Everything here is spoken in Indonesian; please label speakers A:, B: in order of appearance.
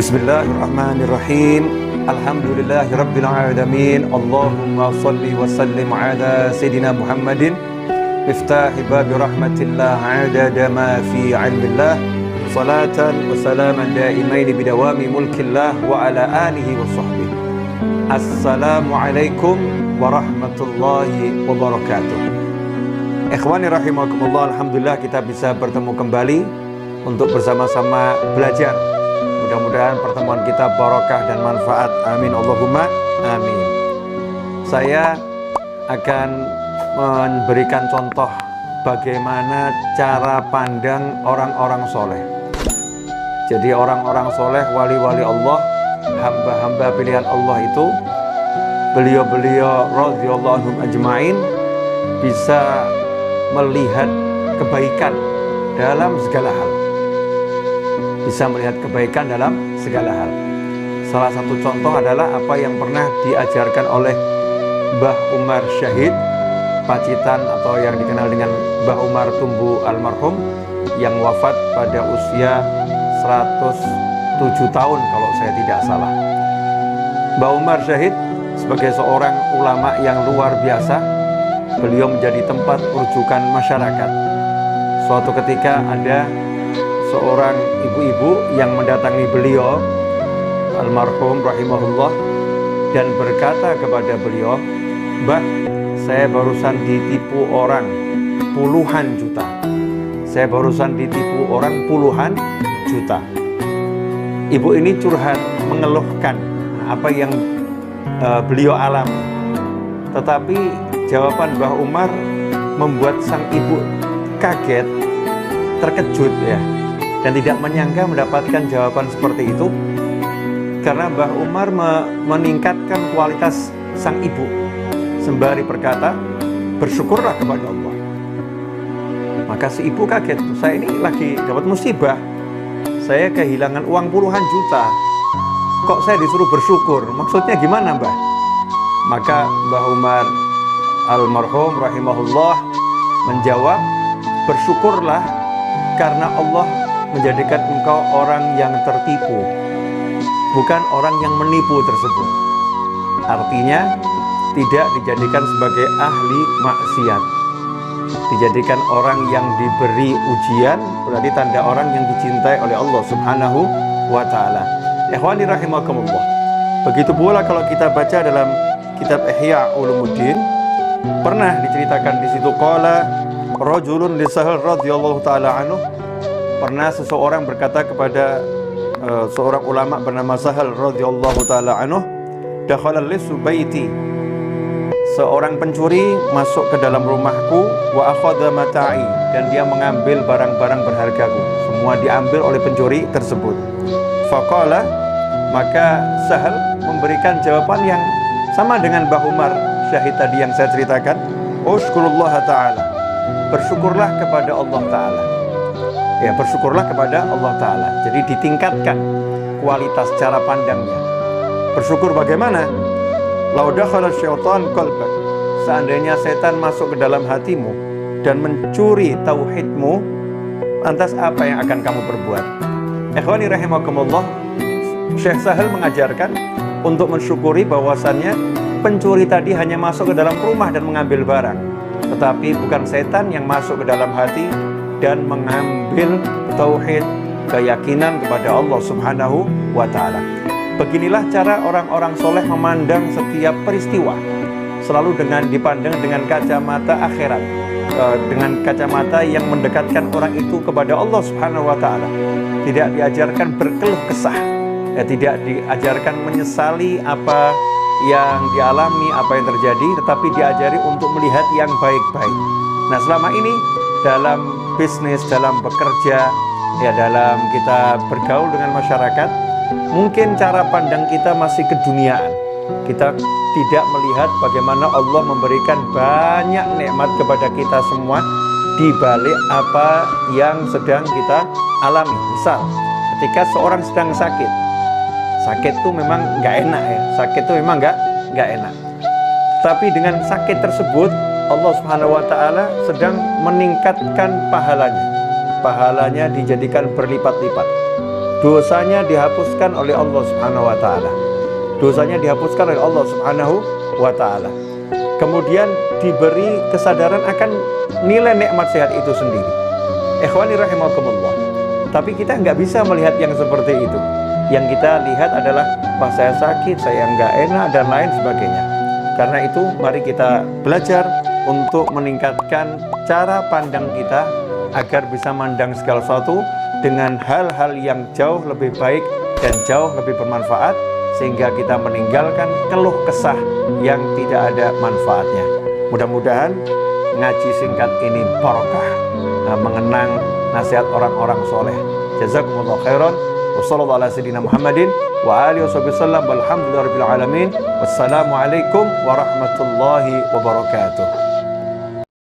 A: Bismillahirrahmanirrahim. Alhamdulillahirabbil alamin. Allahumma shalli wa sallim ala sayidina Muhammadin miftahi babi rahmatillah adada ma fi ilmillah. Salatan wa salaman daimaini bidawami mulkillah wa ala alihi wa sahbihi. Assalamualaikum warahmatullahi wabarakatuh. Ikhwani rahimakumullah, alhamdulillah kita bisa bertemu kembali untuk bersama-sama belajar. Mudah-mudahan pertemuan kita barokah dan manfaat. Amin Allahumma amin. Saya akan memberikan contoh bagaimana cara pandang orang-orang soleh. Jadi orang-orang soleh, wali-wali Allah, hamba-hamba pilihan Allah itu, beliau-beliau radhiyallahu anhum ajma'in bisa melihat kebaikan dalam segala hal. Bisa melihat kebaikan dalam segala hal. Salah satu contoh adalah apa yang pernah diajarkan oleh Mbah Umar Syahid, pacitan atau yang dikenal dengan Mbah Umar Tumbu almarhum, yang wafat pada usia 107 tahun kalau saya tidak salah. Mbah Umar Syahid sebagai seorang ulama yang luar biasa, beliau menjadi tempat rujukan masyarakat. Suatu ketika ada seorang ibu-ibu yang mendatangi beliau almarhum rahimahullah dan berkata kepada beliau, "Mbah, saya barusan ditipu orang puluhan juta. Saya barusan ditipu orang puluhan juta." Ibu ini curhat, mengeluhkan apa yang beliau alami. Tetapi jawaban Mbah Umar membuat sang ibu kaget, terkejut ya, dan tidak menyangka mendapatkan jawaban seperti itu, karena Mbah Umar meningkatkan kualitas sang ibu sembari berkata, "Bersyukurlah kepada Allah." Maka si ibu kaget, "Saya ini lagi dapat musibah, saya kehilangan uang puluhan juta, kok saya disuruh bersyukur? Maksudnya gimana, Mbah?" Maka Mbah Umar almarhum rahimahullah menjawab, "Bersyukurlah karena Allah menjadikan engkau orang yang tertipu, bukan orang yang menipu tersebut." Artinya tidak dijadikan sebagai ahli maksiat, dijadikan orang yang diberi ujian, berarti tanda orang yang dicintai oleh Allah Subhanahu wa ta'ala. Ikhwani rahimakumullah, begitu pula kalau kita baca dalam kitab Ihya Ulumuddin, pernah diceritakan di situ, qala rajulun li Sahal radhiyallahu ta'ala anhu, pernah seseorang berkata kepada seorang ulama bernama Sahal radhiyallahu ta'ala anhu, dakhala lisu baiti, seorang pencuri masuk ke dalam rumahku, wa akhadha mata'i, dan dia mengambil barang-barang berhargaku. Semua diambil oleh pencuri tersebut. Faqala, maka Sahal memberikan jawaban yang sama dengan Mbah Umar Syahid tadi yang saya ceritakan, ushkurullah ta'ala, bersyukurlah kepada Allah ta'ala. Ya, bersyukurlah kepada Allah ta'ala. Jadi ditingkatkan kualitas cara pandangnya. Bersyukur bagaimana? Lau dakhala syaitan qalbak, seandainya setan masuk ke dalam hatimu dan mencuri tauhidmu, lantas apa yang akan kamu perbuat? Ikhwani rahimakumullah, Syekh Sahal mengajarkan untuk mensyukuri bahwasannya pencuri tadi hanya masuk ke dalam rumah dan mengambil barang, tetapi bukan setan yang masuk ke dalam hati dan mengambil tauhid, keyakinan kepada Allah Subhanahu wa ta'ala. Beginilah cara orang-orang soleh memandang setiap peristiwa, selalu dipandang dengan kacamata akhirat, dengan kacamata yang mendekatkan orang itu kepada Allah Subhanahu wa ta'ala. Tidak diajarkan berkeluh kesah, tidak diajarkan menyesali apa yang dialami, apa yang terjadi, tetapi diajari untuk melihat yang baik-baik. Nah, selama ini dalam bisnis, dalam bekerja, ya dalam kita bergaul dengan masyarakat, mungkin cara pandang kita masih keduniaan. Kita tidak melihat bagaimana Allah memberikan banyak nikmat kepada kita semua di balik apa yang sedang kita alami. Misal, ketika seorang sedang sakit itu memang nggak enak ya, sakit itu memang nggak enak. Tapi dengan sakit tersebut Allah Subhanahu wa ta'ala sedang meningkatkan pahalanya. Pahalanya dijadikan berlipat-lipat. dosanya dihapuskan oleh Allah Subhanahu wa taala. Dosanya dihapuskan oleh Allah Subhanahu wa taala. Kemudian diberi kesadaran akan nilai nikmat sehat itu sendiri. Ikhwani rahimakumullah. Tapi kita nggak bisa melihat yang seperti itu. Yang kita lihat adalah, wah saya sakit, saya nggak enak, dan lain sebagainya. Karena itu mari kita belajar untuk meningkatkan cara pandang kita agar bisa memandang segala sesuatu dengan hal-hal yang jauh lebih baik dan jauh lebih bermanfaat, sehingga kita meninggalkan keluh kesah yang tidak ada manfaatnya. Mudah-mudahan ngaji singkat ini barokah, mengenang nasihat orang-orang soleh. Jazakumullah khairan. Wassallallahu ala sayyidina Muhammadin wa alihi wasallam walhamdulillahi rabbil alamin. Wassalamualaikum warahmatullahi wabarakatuh.